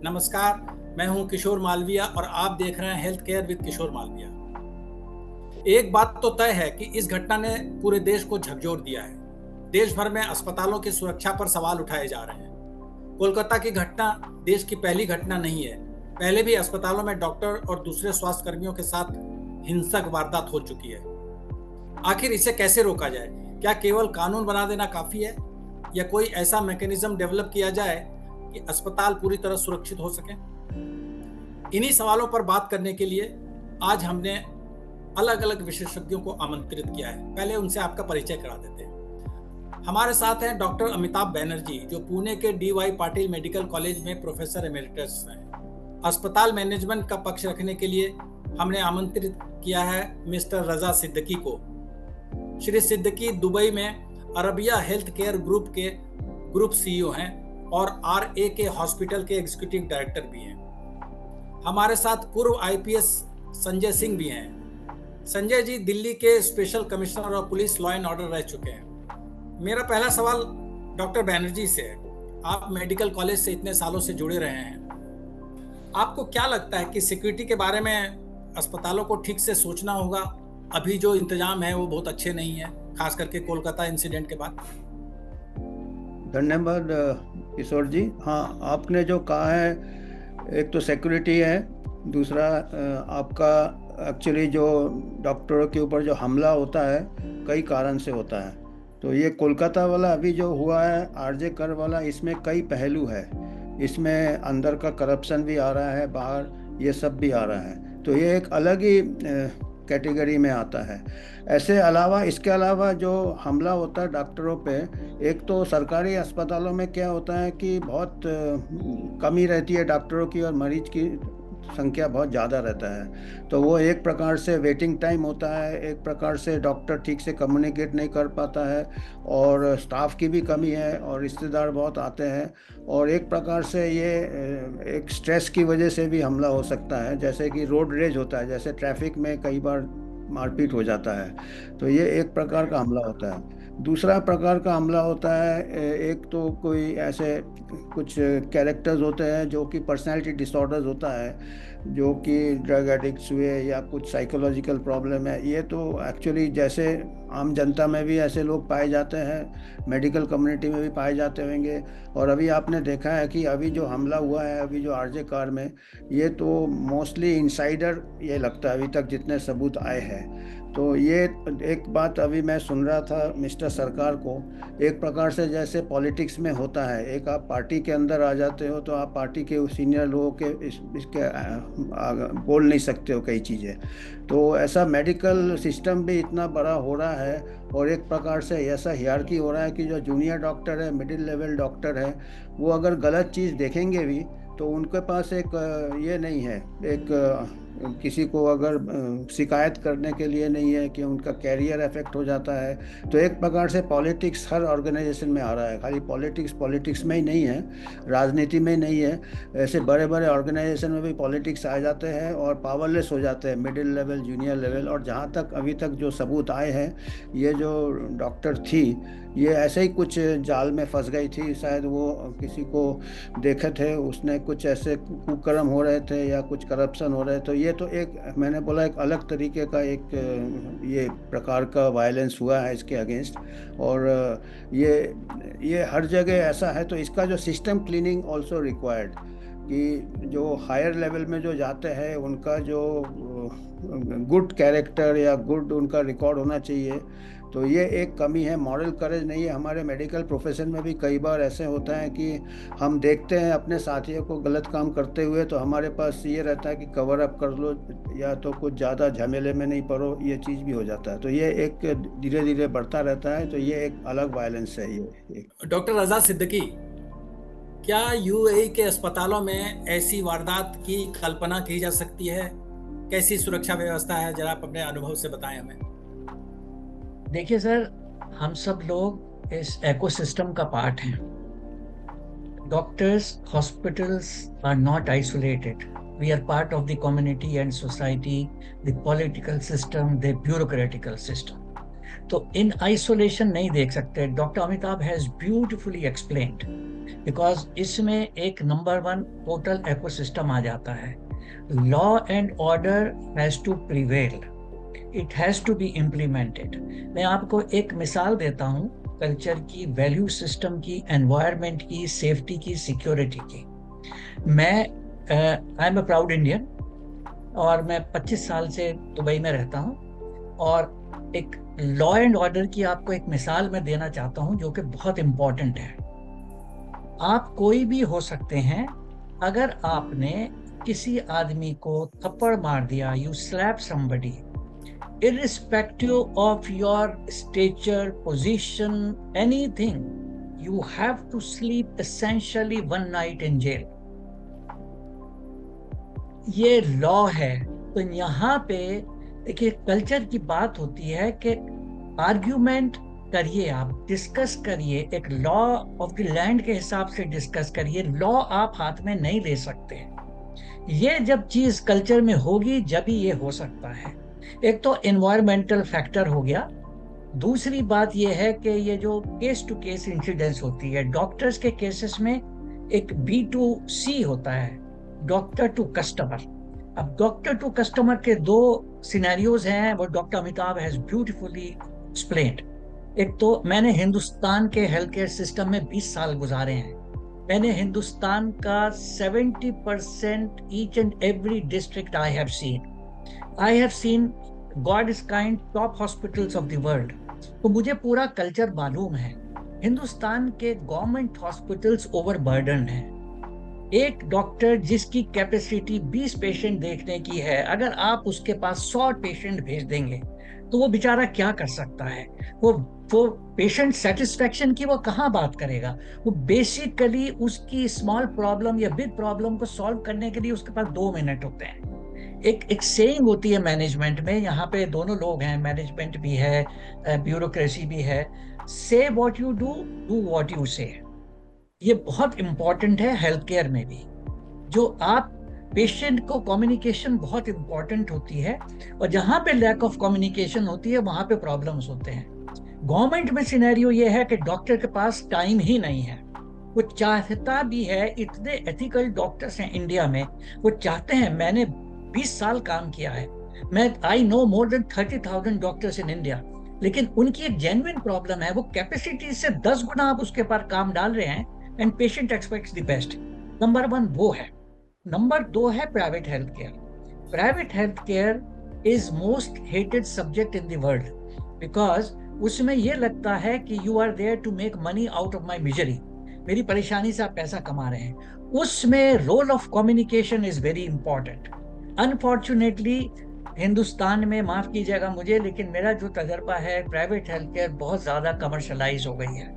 नमस्कार, मैं हूं किशोर मालविया और आप देख रहे हैं हेल्थ केयर विद किशोर मालविया। एक बात तो तय है कि इस घटना ने पूरे देश को झकझोर दिया है। देश भर में अस्पतालों की सुरक्षा पर सवाल उठाए जा रहे हैं। कोलकाता की घटना देश की पहली घटना नहीं है। पहले भी अस्पतालों में डॉक्टर और दूसरे स्वास्थ्य कर्मियों के साथ हिंसक वारदात हो चुकी है। आखिर इसे कैसे रोका जाए? क्या केवल कानून बना देना काफी है या कोई ऐसा मैकेनिज्म डेवलप किया जाए कि अस्पताल पूरी तरह सुरक्षित हो सके? इन्हीं सवालों पर बात करने के लिए आज हमने अलग अलग विशेषज्ञों को आमंत्रित किया है। पहले उनसे आपका परिचय करा देते हैं। हमारे साथ हैं डॉक्टर अमिताभ बैनर्जी, जो पुणे के DY पाटिल मेडिकल कॉलेज में प्रोफेसर एमेरिटस हैं। अस्पताल मैनेजमेंट का पक्ष रखने के लिए हमने आमंत्रित किया है मिस्टर रजा सिद्दीकी को। श्री सिद्दीकी दुबई में अरबिया हेल्थ केयर ग्रुप के ग्रुप CEO हैं और RAK हॉस्पिटल के एग्जीक्यूटिव डायरेक्टर भी हैं। हमारे साथ पूर्व IPS संजय सिंह भी हैं। संजय जी दिल्ली के special commissioner of police law and order रह चुके हैं। मेरा पहला सवाल डॉक्टर बैनर्जी से है। आप मेडिकल कॉलेज से इतने सालों से जुड़े रहे हैं, आपको क्या लगता है कि सिक्योरिटी के बारे में अस्पतालों को ठीक से सोचना होगा? अभी जो इंतजाम है वो बहुत अच्छे नहीं है, खास करके कोलकाता इंसिडेंट के बाद। धन्यवाद किशोर जी। हाँ, आपने जो कहा है, एक तो सिक्योरिटी है, दूसरा आपका एक्चुअली जो डॉक्टरों के ऊपर जो हमला होता है कई कारण से होता है। तो ये कोलकाता वाला अभी जो हुआ है RJ कर वाला, इसमें कई पहलू है। इसमें अंदर का करप्शन भी आ रहा है, बाहर ये सब भी आ रहा है। तो ये एक अलग ही कैटेगरी में आता है। इसके अलावा जो हमला होता है डॉक्टरों पे, एक तो सरकारी अस्पतालों में क्या होता है कि बहुत कमी रहती है डॉक्टरों की और मरीज की संख्या बहुत ज़्यादा रहता है। तो वो एक प्रकार से वेटिंग टाइम होता है, एक प्रकार से डॉक्टर ठीक से कम्युनिकेट नहीं कर पाता है, और स्टाफ की भी कमी है, और रिश्तेदार बहुत आते हैं, और एक प्रकार से ये एक स्ट्रेस की वजह से भी हमला हो सकता है। जैसे कि रोड रेज होता है, जैसे ट्रैफिक में कई बार मारपीट हो जाता है। तो ये एक प्रकार का हमला होता है। दूसरा प्रकार का हमला होता है, एक तो कोई ऐसे कुछ कैरेक्टर्स होते हैं जो कि पर्सनालिटी डिसऑर्डर्स होता है, जो कि ड्रग एडिक्ट्स हुए या कुछ साइकोलॉजिकल प्रॉब्लम है। ये तो एक्चुअली जैसे आम जनता में भी ऐसे लोग पाए जाते हैं, मेडिकल कम्युनिटी में भी पाए जाते होंगे। और अभी आपने देखा है कि अभी जो हमला हुआ है, अभी जो RJ कार में, ये तो मोस्टली इनसाइडर ये लगता है अभी तक जितने सबूत आए हैं। तो ये एक बात अभी मैं सुन रहा था मिस्टर सरकार को, एक प्रकार से जैसे पॉलिटिक्स में होता है, एक आप पार्टी के अंदर आ जाते हो तो आप पार्टी के सीनियर लोगों के इसके बोल नहीं सकते हो कई चीज़ें। तो ऐसा मेडिकल सिस्टम भी इतना बड़ा हो रहा है, और एक प्रकार से ऐसा हियरार्की हो रहा है कि जो जूनियर डॉक्टर है, मिडिल लेवल डॉक्टर है, वो अगर गलत चीज़ देखेंगे भी तो उनके पास एक ये नहीं है, एक किसी को अगर शिकायत करने के लिए नहीं है कि उनका कैरियर इफेक्ट हो जाता है। तो एक प्रकार से पॉलिटिक्स हर ऑर्गेनाइजेशन में आ रहा है। खाली पॉलिटिक्स में ही नहीं है, राजनीति में ही नहीं है, ऐसे बड़े बड़े ऑर्गेनाइजेशन में भी पॉलिटिक्स आ जाते हैं और पावरलेस हो जाते हैं, मिडिल लेवल, जूनियर लेवल। और जहाँ तक अभी तक जो सबूत आए हैं, ये जो डॉक्टर थी, ये ऐसे ही कुछ जाल में फंस गई थी। शायद वो किसी को देखे थे, उसने कुछ ऐसे कुकर्म हो रहे थे या कुछ करप्शन हो रहे। तो ये तो एक, मैंने बोला, एक अलग तरीके का एक ये प्रकार का वायलेंस हुआ है इसके अगेंस्ट। और ये हर जगह ऐसा है। तो इसका जो सिस्टम क्लीनिंग ऑल्सो रिक्वायर्ड, कि जो हायर लेवल में जो जाते हैं उनका जो गुड कैरेक्टर या गुड उनका रिकॉर्ड होना चाहिए। तो ये एक कमी है, मॉरल करेज नहीं है। हमारे मेडिकल प्रोफेशन में भी कई बार ऐसे होता है कि हम देखते हैं अपने साथियों को गलत काम करते हुए, तो हमारे पास ये रहता है कि कवर अप कर लो या तो कुछ ज़्यादा झमेले में नहीं पड़ो, ये चीज़ भी हो जाता है। तो ये एक धीरे धीरे बढ़ता रहता है। तो ये एक अलग वायलेंस है ये। डॉक्टर रजा सिद्दीकी, क्या UAE के अस्पतालों में ऐसी वारदात की कल्पना की जा सकती है? कैसी सुरक्षा व्यवस्था है? जरा आप अपने अनुभव से बताएं हमें। देखिए सर, हम सब लोग इस एकोसिस्टम का पार्ट हैं। Doctors, hospitals are not isolated. We are part of the community and society, the political system, the bureaucratic system. तो इन आइसोलेशन नहीं देख सकते। Doctor Amitabh has beautifully explained because इसमें एक नंबर 1 टोटल इकोसिस्टम आ जाता है. Law and order has to prevail, it has to be implemented. मैं आपको एक मिसाल देता हूँ कल्चर की, वैल्यू सिस्टम की, एनवायरनमेंट की, सेफ्टी की, सिक्योरिटी की. मैं I am a proud Indian और मैं 25 साल से दुबई में रहता हूँ. और एक लॉ एंड ऑर्डर की आपको एक मिसाल मैं देना चाहता हूँ जो कि बहुत इंपॉर्टेंट है. आप कोई भी हो सकते हैं, अगर आपने किसी आदमी को थप्पड़ मार दिया, you slab somebody, irrespective of your stature, position, anything, you have to sleep essentially 1 night in jail. ये लॉ है. तो यहाँ पे देखिए कल्चर की बात होती है कि आर्ग्यूमेंट करिए, आप डिस्कस करिए, एक लॉ ऑफ द लैंड के हिसाब से डिस्कस करिए. लॉ आप हाथ में नहीं ले सकते. ये जब चीज कल्चर में होगी जब ही ये हो सकता है. एक तो एनवायरमेंटल फैक्टर हो गया. दूसरी बात ये है कि ये जो केस टू केस इंसिडेंस होती है, डॉक्टर्स के केसेस में एक B2C होता है, डॉक्टर टू कस्टमर. अब डॉक्टर टू कस्टमर के 2 सिनेरियोज हैं, वो doctor Amitabh has beautifully explained. एक तो मैंने हिंदुस्तान के हेल्थ केयर सिस्टम में 20 साल गुजारे हैं. मैंने हिंदुस्तान का 70% each and every district I have seen. I have seen God is kind top hospitals of the world. तो मुझे पूरा कल्चर मालूम है. हिंदुस्तान के गवर्नमेंट हॉस्पिटल्स ओवरबर्डन हैं. एक डॉक्टर जिसकी कैपेसिटी 20 पेशेंट देखने की है, अगर आप उसके पास 100 पेशेंट भेज देंगे तो वो बेचारा क्या कर सकता है? वो पेशेंट सेटिस्फेक्शन की वो कहाँ बात करेगा? वो बेसिकली उसकी स्मॉल प्रॉब्लम या बिग प्रॉब्लम को सॉल्व करने के लिए उसके पास 2 मिनट होते हैं. एक सेइंग होती है मैनेजमेंट में, यहाँ पे दोनों लोग हैं, मैनेजमेंट भी है, ब्यूरोक्रेसी भी है. से what you do, do what you से. ये बहुत इंपॉर्टेंट है हेल्थ केयर में भी. जो आप पेशेंट को कम्युनिकेशन बहुत इंपॉर्टेंट होती है, और जहाँ पे लैक ऑफ कम्युनिकेशन होती है वहाँ पे प्रॉब्लम्स होते हैं. गवर्नमेंट में सिनेरियो ये है कि डॉक्टर के पास टाइम ही नहीं है. वो चाहता भी है, इतने एथिकल डॉक्टर्स हैं इंडिया में, वो चाहते हैं. मैंने 20 साल काम किया है, मैं I know more than 30,000 doctors in India. लेकिन उनकी एक जेन्युइन प्रॉब्लम है, वो कैपेसिटी से 10 गुना आप उसके पास काम डाल रहे हैं, and patient expects the best. Number 1 वो है. नंबर 2 है private health care. Private health care is most hated subject in the world, because उसमें ये लगता है कि you are there to make money out of my misery. मेरी परेशानी से आप पैसा कमा रहे हैं. उसमें role of communication is very important. Unfortunately Hindustan में, माफ कीजिएगा मुझे, लेकिन मेरा जो तजर्बा है, प्राइवेट हेल्थ केयर बहुत ज्यादा कमर्शलाइज हो गई है.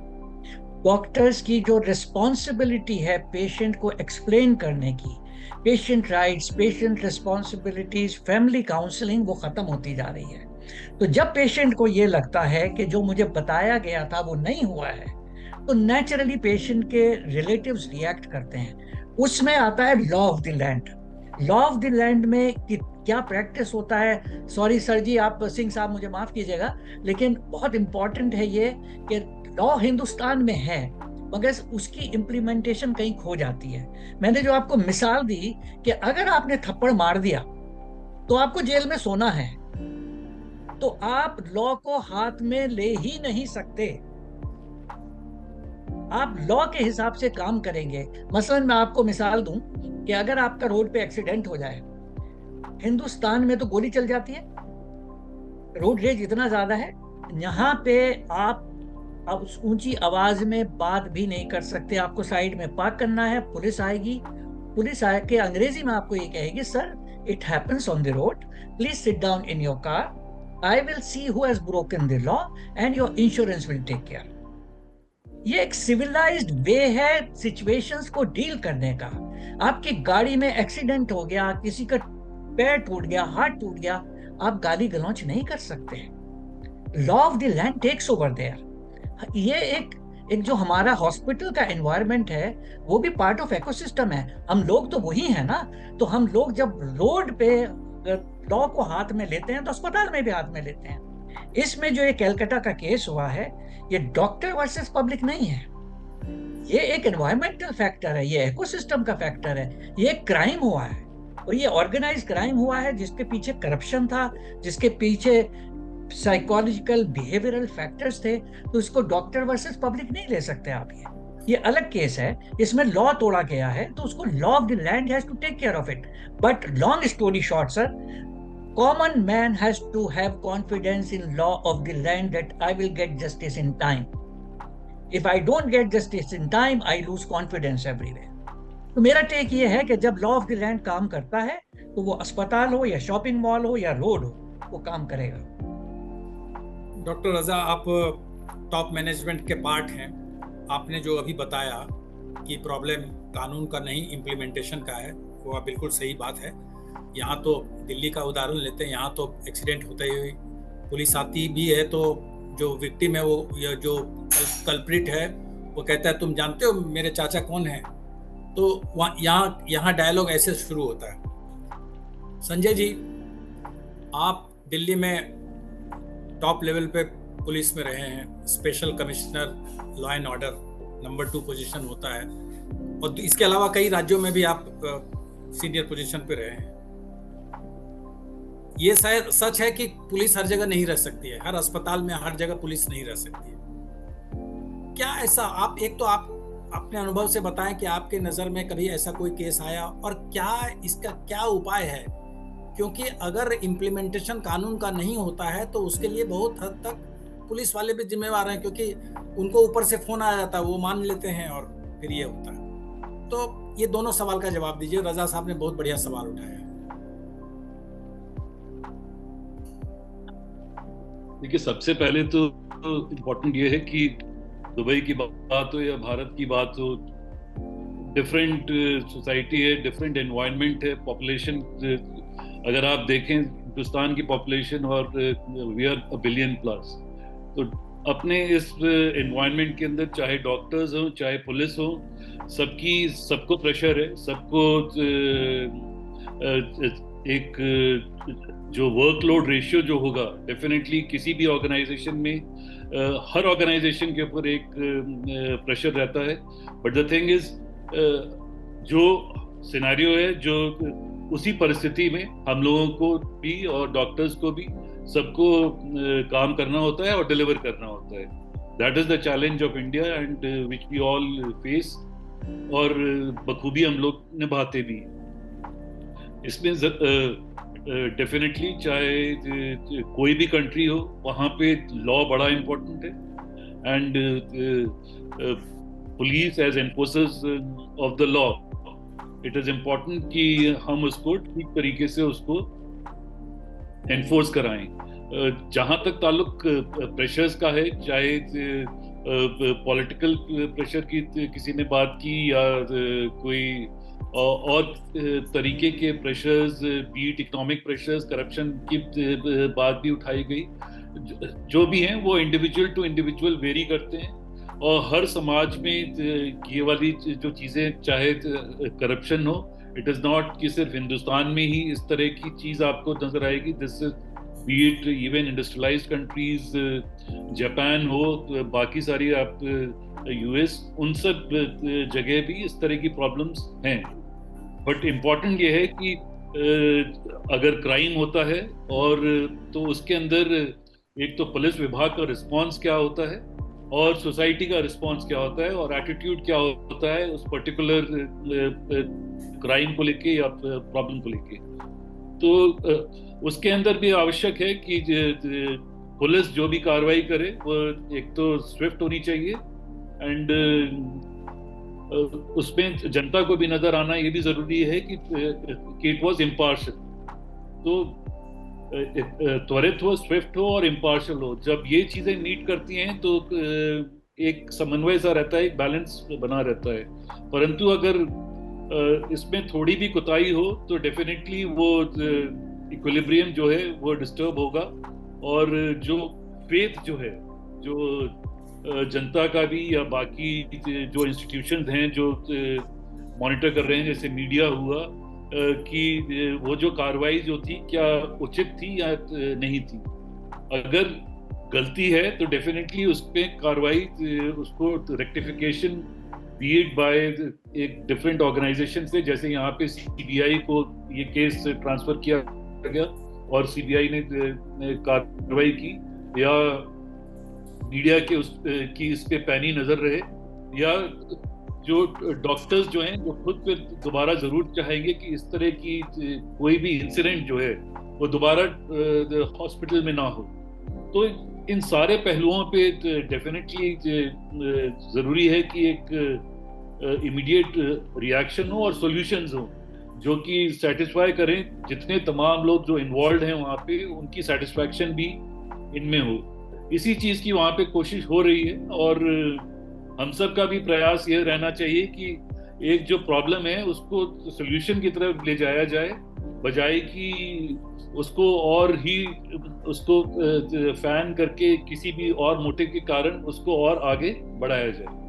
डॉक्टर्स की जो रिस्पॉन्सिबिलिटी है पेशेंट को एक्सप्लेन करने की, patient rights, patient responsibilities, family counselling, वो खत्म होती जा रही है. तो जब पेशेंट को ये लगता है कि जो मुझे बताया गया था वो नहीं हुआ है, तो नेचुरली पेशेंट के रिलेटिव्स रिएक्ट करते हैं. उसमें आता है law of the land. Law of the land में क्या प्रैक्टिस होता है, सॉरी सर जी, आप सिंह साहब मुझे माफ कीजिएगा, लेकिन बहुत इंपॉर्टेंट है ये कि लॉ हिंदुस्तान में है मगर उसकी इम्प्लीमेंटेशन कहीं खो जाती है. मैंने जो आपको मिसाल दी कि अगर आपने थप्पड़ मार दिया तो आपको जेल में सोना है, तो आप लॉ को हाथ में ले ही नहीं सकते. आप लॉ के हिसाब से काम करेंगे. मसलन मैं आपको मिसाल दूं कि अगर आपका रोड पे एक्सीडेंट हो जाए, हिंदुस्तान में तो गोली चल जाती है, रोड रेज इतना ज्यादा है, यहाँ पे आप अब ऊंची आवाज में बात भी नहीं कर सकते. आपको साइड में पार्क करना है, पुलिस आएगी, पुलिस आके अंग्रेजी में आपको ये कहेगी, sir it happens on the road, please sit down in your car, I will see who has broken the law and your insurance will take care. ये एक सिविलाइज्ड वे है सिचुएशंस को डील करने का. आपकी गाड़ी में एक्सीडेंट हो गया, किसी का पैर टूट गया, हाथ टूट गया, आप गाली गलौच नहीं कर सकते. Law of the land takes over there. ये एक जो हमारा हॉस्पिटल का एनवायरनमेंट है वो भी पार्ट ऑफ इकोसिस्टम है. हम लोग तो वही है ना. तो हम लोग जब रोड पे लॉ को हाथ में लेते हैं तो अस्पताल में भी हाथ में लेते हैं. इसमें जो ये कलकत्ता का केस हुआ है, ये डॉक्टर वर्सेस पब्लिक नहीं है, ये एक एनवायरमेंटल फैक्टर है, ये इकोसिस्टम का फैक्टर है, ये क्राइम हुआ है और ये ऑर्गेनाइज क्राइम हुआ है जिसके पीछे करप्शन था, जिसके पीछे साइकोलॉजिकल बिहेवियरल फैक्टर्स थे। तो इसको डॉक्टर वर्सेस पब्लिक नहीं ले सकते आप। ये अलग केस है, इसमें लॉ तोड़ा गया है तो उसको law of the land has to take care of it. But long story short sir, common man has to have confidence in law of the land that I will get justice in time. If I don't get justice in time I lose confidence everywhere. तो मेरा take ये है कि जब law of the land काम करता है तो वो अस्पताल हो या शॉपिंग मॉल हो या रोड हो, वो काम करेगा। डॉक्टर रजा, आप टॉप मैनेजमेंट के पार्ट हैं। आपने जो अभी बताया कि प्रॉब्लम कानून का नहीं इम्प्लीमेंटेशन का है, वो बिल्कुल सही बात है। यहाँ तो दिल्ली का उदाहरण लेते हैं, यहाँ तो एक्सीडेंट होते ही पुलिस आती भी है तो जो विक्टिम है वो या जो कल्प्रिट है वो कहता है तुम जानते हो मेरे चाचा कौन है। तो यहाँ डायलॉग ऐसे शुरू होता है। संजय जी, आप दिल्ली में टॉप लेवल पे पुलिस में रहे हैं, special commissioner law and order number 2 position होता है, और इसके अलावा कई राज्यों में भी आप सीनियर पोजीशन पे रहे हैं। ये शायद सच है कि पुलिस हर जगह नहीं रह सकती है, हर अस्पताल में हर जगह पुलिस नहीं रह सकती है। क्या ऐसा आप आप अपने अनुभव से बताएं कि आपके नज़र में कभी ऐसा कोई केस आया और क्या इसका क्या उपाय है? क्योंकि अगर इम्प्लीमेंटेशन कानून का नहीं होता है तो उसके लिए बहुत हद तक पुलिस वाले भी जिम्मेवार हैं, क्योंकि उनको ऊपर से फोन आ जाता है, वो मान लेते हैं और फिर ये होता है। तो ये दोनों सवाल का जवाब दीजिए। रजा साहब ने बहुत बढ़िया सवाल उठाया है। देखिए, सबसे पहले तो इम्पोर्टेंट ये है कि दुबई की बात हो या भारत की बात हो, डिफरेंट सोसाइटी है, डिफरेंट एनवायरनमेंट है, पॉपुलेशन। अगर आप देखें हिंदुस्तान की पॉपुलेशन और वी आर $1 बिलियन प्लस, तो अपने इस एनवायरनमेंट के अंदर चाहे डॉक्टर्स हो चाहे पुलिस हो, सबको प्रेशर है, सबको एक जो वर्कलोड रेशियो जो होगा डेफिनेटली किसी भी ऑर्गेनाइजेशन में, हर ऑर्गेनाइजेशन के ऊपर एक प्रेशर रहता है। बट द थिंग इज, जो सिनेरियो है, जो उसी परिस्थिति में हम लोगों को भी और डॉक्टर्स को भी सबको काम करना होता है और डिलीवर करना होता है। That is the challenge of India and which we all face, और बखूबी हम लोग निभाते भी। इसमें डेफिनेटली चाहे कोई भी कंट्री हो, वहाँ पे लॉ बड़ा इम्पोर्टेंट है and police as enforcers of the law, it is important कि हम उसको ठीक तरीके से उसको एनफोर्स कराएं। जहाँ तक ताल्लुक प्रेशर्स का है, चाहे पॉलिटिकल प्रेशर की किसी ने बात की या कोई और तरीके के pressures, be it economic pressures, corruption की बात भी उठाई गई, जो भी हैं वो इंडिविजुअल टू इंडिविजुअल वेरी करते हैं। और हर समाज में ये वाली जो चीज़ें, चाहे करप्शन हो, इट इज़ नॉट कि सिर्फ हिंदुस्तान में ही इस तरह की चीज़ आपको नजर आएगी। This B it even industrialised countries, Japan हो, बाकी सारी आप यूएस, उन सब जगह भी इस तरह की प्रॉब्लम्स हैं। बट इम्पॉर्टेंट ये है कि अगर क्राइम होता है और तो उसके अंदर एक तो पुलिस विभाग का रिस्पांस क्या होता है और सोसाइटी का रिस्पांस क्या होता है और एटीट्यूड क्या होता है उस पर्टिकुलर क्राइम को लेके या प्रॉब्लम को लेके। तो उसके अंदर भी आवश्यक है कि पुलिस जो भी कार्रवाई करे वो एक तो स्विफ्ट होनी चाहिए एंड उसमें जनता को भी नजर आना ये भी जरूरी है कि इट वाज इम्पार्शियल। तो त्वरित हो, स्विफ्ट हो और इम्पार्शियल हो। जब ये चीजें मीट करती हैं तो एक समन्वय सा रहता है, एक बैलेंस बना रहता है। परंतु अगर इसमें थोड़ी भी कुताही हो तो डेफिनेटली वो इक्विलिब्रियम जो है वो डिस्टर्ब होगा और जो फेथ जो है, जो जनता का भी या बाकी जो इंस्टीट्यूशंस हैं जो मॉनिटर कर रहे हैं, जैसे मीडिया हुआ, कि वो जो कार्रवाई जो थी क्या उचित थी या नहीं थी। अगर गलती है तो डेफिनेटली उस पर कार्रवाई, उसको रेक्टिफिकेशन बी इट बाय एक डिफरेंट ऑर्गेनाइजेशन से, जैसे यहाँ पे सीबीआई को ये केस ट्रांसफर किया गया और सीबीआई ने कार्रवाई की, या मीडिया के की इस पे पैनी नजर रहे, या जो डॉक्टर्स जो हैं जो खुद पे दोबारा जरूर चाहेंगे कि इस तरह की कोई भी इंसिडेंट जो है वो दोबारा हॉस्पिटल में ना हो। तो इन सारे पहलुओं पे डेफिनेटली जरूरी है कि एक इमीडिएट रिएक्शन हो और सॉल्यूशंस हो जो कि सेटिस्फाई करें, जितने तमाम लोग जो इन्वॉल्व हैं वहाँ पे उनकी सेटिस्फैक्शन भी इनमें हो। इसी चीज की वहाँ पे कोशिश हो रही है और हम सब का भी प्रयास ये रहना चाहिए कि एक जो प्रॉब्लम है उसको सोल्यूशन की तरफ ले जाया जाए, बजाय कि उसको और ही उसको फैन करके किसी भी और मोटिव के कारण उसको और आगे बढ़ाया जाए।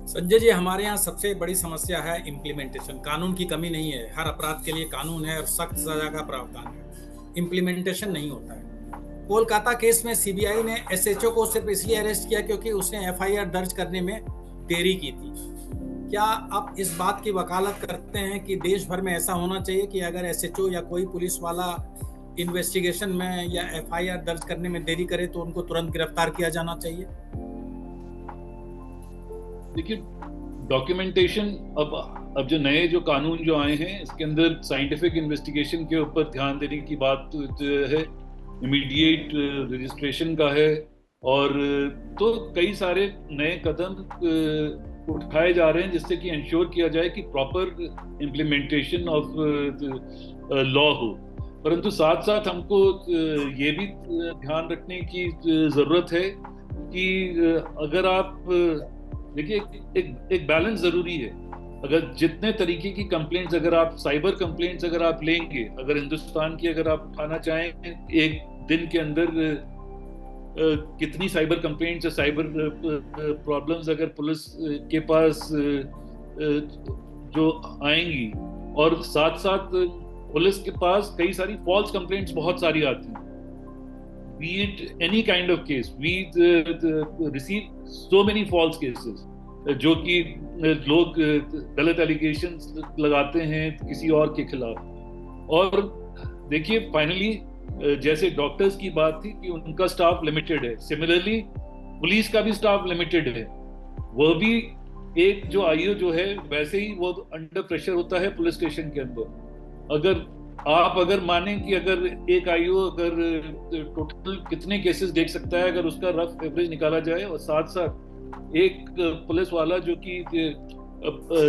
संजय जी, हमारे यहाँ सबसे बड़ी समस्या है इम्प्लीमेंटेशन। कानून की कमी नहीं है, हर अपराध के लिए कानून है और सख्त सजा का प्रावधान है, इम्प्लीमेंटेशन नहीं होता है। कोलकाता केस में सीबीआई ने एसएचओ को सिर्फ इसलिए अरेस्ट किया क्योंकि उसने एफआईआर दर्ज करने में देरी की थी। क्या आप इस बात की वकालत करते हैं कि देश भर में ऐसा होना चाहिए कि अगर एसएचओ या कोई पुलिस वाला इन्वेस्टिगेशन में या एफआईआर दर्ज करने में देरी करे तो उनको तुरंत गिरफ्तार किया जाना चाहिए? देखिए, डॉक्यूमेंटेशन अब जो नए जो कानून जो आए हैं इसके अंदर साइंटिफिक इन्वेस्टिगेशन के ऊपर ध्यान देने की बात है, इमीडिएट रजिस्ट्रेशन का है, और तो कई सारे नए कदम उठाए जा रहे हैं जिससे कि इंश्योर किया जाए कि प्रॉपर इम्प्लीमेंटेशन ऑफ लॉ हो। परंतु साथ साथ हमको ये भी ध्यान रखने की जरूरत है कि अगर आप देखिए एक बैलेंस जरूरी है। अगर जितने तरीके की कंप्लेंट्स, अगर आप साइबर कंप्लेंट्स अगर आप लेंगे, अगर हिंदुस्तान की अगर आप उठाना चाहें एक दिन के अंदर कितनी साइबर कंप्लेंट्स या साइबर प्रॉब्लम्स अगर पुलिस के पास जो आएंगी, और साथ साथ पुलिस के पास कई सारी फॉल्स कंप्लेंट्स बहुत सारी आती हैं, be it any kind of case, we receive so many false cases, जो कि लोग गलत एलिगेशंस लगाते हैं किसी और के खिलाफ। और देखिए फाइनली जैसे डॉक्टर्स की बात थी कि उनका स्टाफ लिमिटेड है, सिमिलरली पुलिस का भी स्टाफ लिमिटेड है। वह भी एक जो आईओ जो है वैसे ही वो अंडर प्रेशर होता है पुलिस स्टेशन के अंदर। अगर माने कि अगर एक आईओ अगर टोटल कितने केसेस देख सकता है, अगर उसका रफ एवरेज निकाला जाए, और साथ साथ एक पुलिस वाला जो कि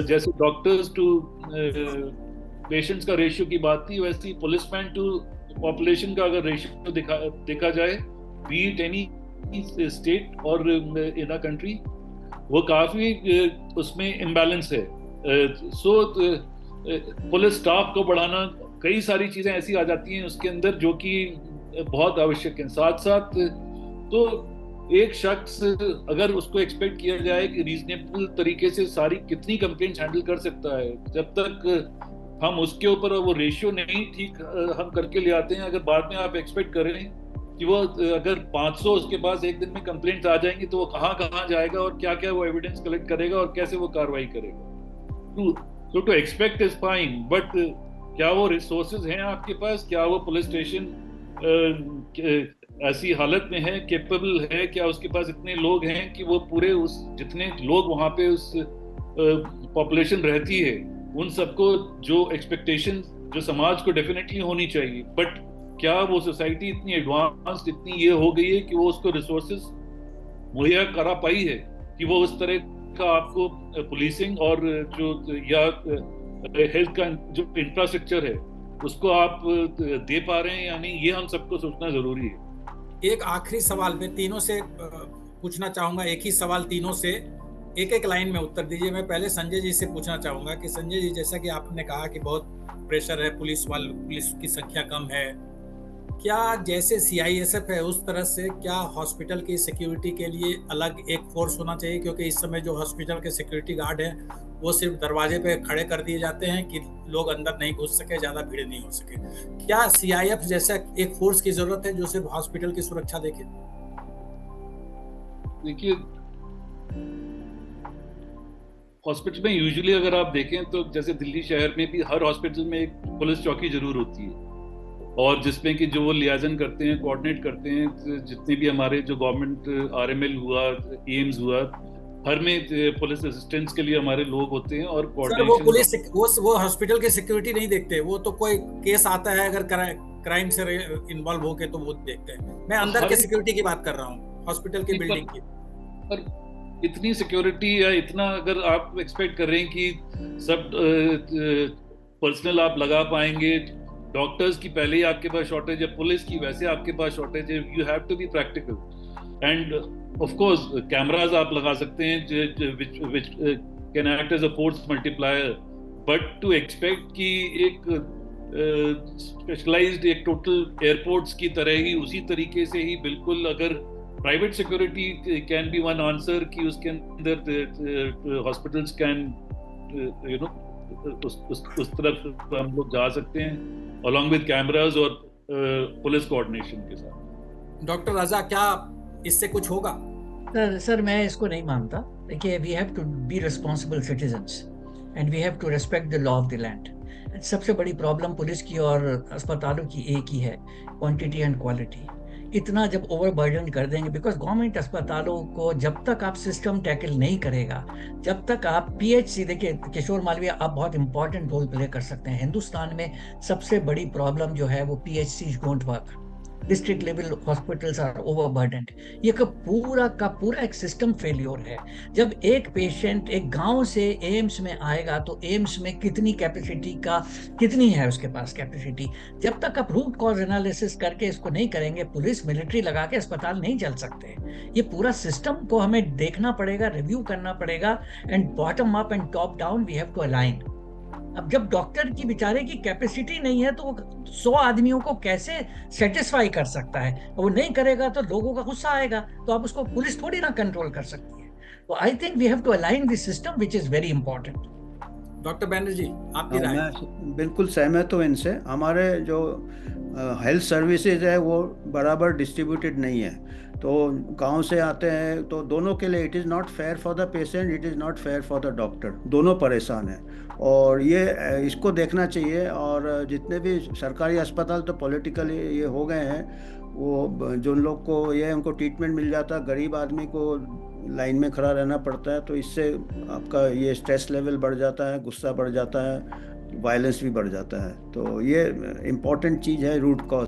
जैसे डॉक्टर्स टू पेशेंट्स का रेशियो की बात थी, वैसे ही पुलिसमैन टू पॉपुलेशन का अगर रेशियो देखा जाए, बी इट एनी स्टेट और इन अ कंट्री, वो काफी उसमें इम्बैलेंस है। सो पुलिस स्टाफ को बढ़ाना, कई सारी चीजें ऐसी आ जाती हैं उसके अंदर जो कि बहुत आवश्यक है। साथ साथ तो एक शख्स अगर उसको एक्सपेक्ट किया जाए कि रीजनेबल तरीके से सारी कितनी कंप्लेंट्स हैंडल कर सकता है, जब तक हम उसके ऊपर वो रेशियो नहीं ठीक हम करके ले आते हैं, अगर बाद में आप एक्सपेक्ट करें कि वो अगर 500 उसके पास एक दिन में कंप्लेंट्स आ जाएंगी तो वो कहाँ जाएगा और क्या क्या वो एविडेंस कलेक्ट करेगा और कैसे वो कार्रवाई करेगा। तो to expect is fine, but क्या वो रिसोर्सेज हैं आपके पास? क्या वो पुलिस स्टेशन ऐसी हालत में है, केपेबल है? क्या उसके पास इतने लोग हैं कि वो पूरे उस जितने लोग वहाँ पे उस पॉपुलेशन रहती है उन सबको जो एक्सपेक्टेशन जो समाज को डेफिनेटली होनी चाहिए, बट क्या वो सोसाइटी इतनी एडवांस्ड इतनी ये हो गई है कि वो उसको रिसोर्सेज मुहैया करा पाई है कि वो उस तरह का आपको पुलिसिंग और जो या हेल्थ का जो इंफ्रास्ट्रक्चर है उसको आप दे पा रहे हैं या नहीं, ये हम सबको सोचना जरूरी है। एक आखिरी सवाल मैं तीनों से पूछना चाहूंगा, एक ही सवाल तीनों से एक लाइन में उत्तर दीजिए। मैं पहले संजय जी से पूछना चाहूंगा कि संजय जी, जैसा कि आपने कहा कि बहुत प्रेशर है, पुलिस की संख्या कम है, क्या जैसे सीआईएसएफ है उस तरह से क्या हॉस्पिटल की सिक्योरिटी के लिए अलग एक फोर्स होना चाहिए? क्योंकि इस समय जो हॉस्पिटल के सिक्योरिटी गार्ड हैं वो सिर्फ दरवाजे पे खड़े कर दिए जाते हैं कि लोग अंदर नहीं घुस सके, ज्यादा भीड़ नहीं हो सके। क्या सीआईएफ जैसा एक फोर्स की जरूरत है जो सिर्फ हॉस्पिटल की सुरक्षा देखे? देखिए, हॉस्पिटल में यूजुअली अगर आप देखें तो जैसे दिल्ली शहर में भी हर हॉस्पिटल में एक पुलिस चौकी जरूर होती है, और जिसमें कि जो वो लियाजन करते हैं, कोऑर्डिनेट करते हैं, जितने भी हमारे जो गवर्नमेंट आरएमएल हुआ, एम्स हुआ, हर में पुलिस असिस्टेंस के लिए हमारे लोग होते हैं। और सर वो पुलिस वो हॉस्पिटल की सिक्योरिटी नहीं देखते, वो तो कोई केस आता है अगर क्राइम से इन्वॉल्व होके तो वो देखते हैं। मैं अंदर के सिक्योरिटी की बात कर रहा हूँ, हॉस्पिटल की बिल्डिंग की। पर इतनी सिक्योरिटी या इतना अगर आप एक्सपेक्ट कर रहे हैं कि सब पर्सनल आप लगा पाएंगे, डॉक्टर्स की पहले ही आपके पास शॉर्टेज है, पुलिस की वैसे आपके पास शॉर्टेज है, you have to be practical. And of course cameras आप लगा सकते हैं which can act as a force multiplier, but to expect कि एक स्पेशलाइज्ड एक टोटल एयरपोर्ट्स की तरह ही उसी तरीके से ही बिल्कुल अगर private security can be one answer कि उसके अंदर हॉस्पिटल्स कैन यू नो उस तरफ हम लोग जा सकते हैं अलॉन्ग विद कैमरास और पुलिस कोऑर्डिनेशन के साथ। डॉक्टर रजा, क्या इससे कुछ होगा? सर मैं इसको नहीं मानता। देखिए, we have to be responsible citizens and we have to respect the law of the land. सबसे बड़ी प्रॉब्लम पुलिस की और अस्पतालों की एक ही है, क्वांटिटी एंड क्वालिटी। इतना जब ओवरबर्डन कर देंगे, बिकॉज गवर्नमेंट अस्पतालों को जब तक आप सिस्टम टैकल नहीं करेगा, जब तक आप पीएचसी, देखिए किशोर मालविया आप बहुत इंपॉर्टेंट रोल प्ले कर सकते हैं। हिंदुस्तान में सबसे बड़ी प्रॉब्लम जो है वो PHC don't work, district level hospitals are overburdened. ये पूरा का पूरा एक सिस्टम फेल्योर है। जब एक पेशेंट एक गांव से एम्स में आएगा तो एम्स में कितनी है उसके पास कैपेसिटी, जब तक आप रूट कॉज एनालिसिस करके इसको नहीं करेंगे, पुलिस मिलिट्री लगा के अस्पताल नहीं चल सकते। ये पूरा सिस्टम को हमें देखना पड़ेगा, रिव्यू करना पड़ेगा, and bottom up and top down we have to align. अब जब डॉक्टर की बेचारे की कैपेसिटी नहीं है तो वो 100 आदमियों को कैसे सेटिस्फाई कर सकता है? वो नहीं करेगा तो लोगों का गुस्सा आएगा, तो आप उसको पुलिस थोड़ी ना कंट्रोल कर सकती है। तो I think we have to align this system which is very important. Doctor Banerjee, आपकी राय? मैं बिल्कुल सहमत हूँ इनसे। हमारे जो हेल्थ सर्विसेज है वो बराबर डिस्ट्रीब्यूटेड नहीं है। तो गांव से आते हैं तो दोनों के लिए it is not fair for the patient, it is not fair for the doctor, दोनों परेशान हैं। और ये इसको देखना चाहिए। और जितने भी सरकारी अस्पताल तो पॉलिटिकली ये हो गए हैं, वो जो लोग को ये उनको ट्रीटमेंट मिल जाता है, गरीब आदमी को लाइन में खड़ा रहना पड़ता है। तो इससे आपका ये स्ट्रेस लेवल बढ़ जाता है, गुस्सा बढ़ जाता है, वायलेंस भी बढ़ जाता है। तो ये इम्पॉर्टेंट चीज़ है, रूट कॉज।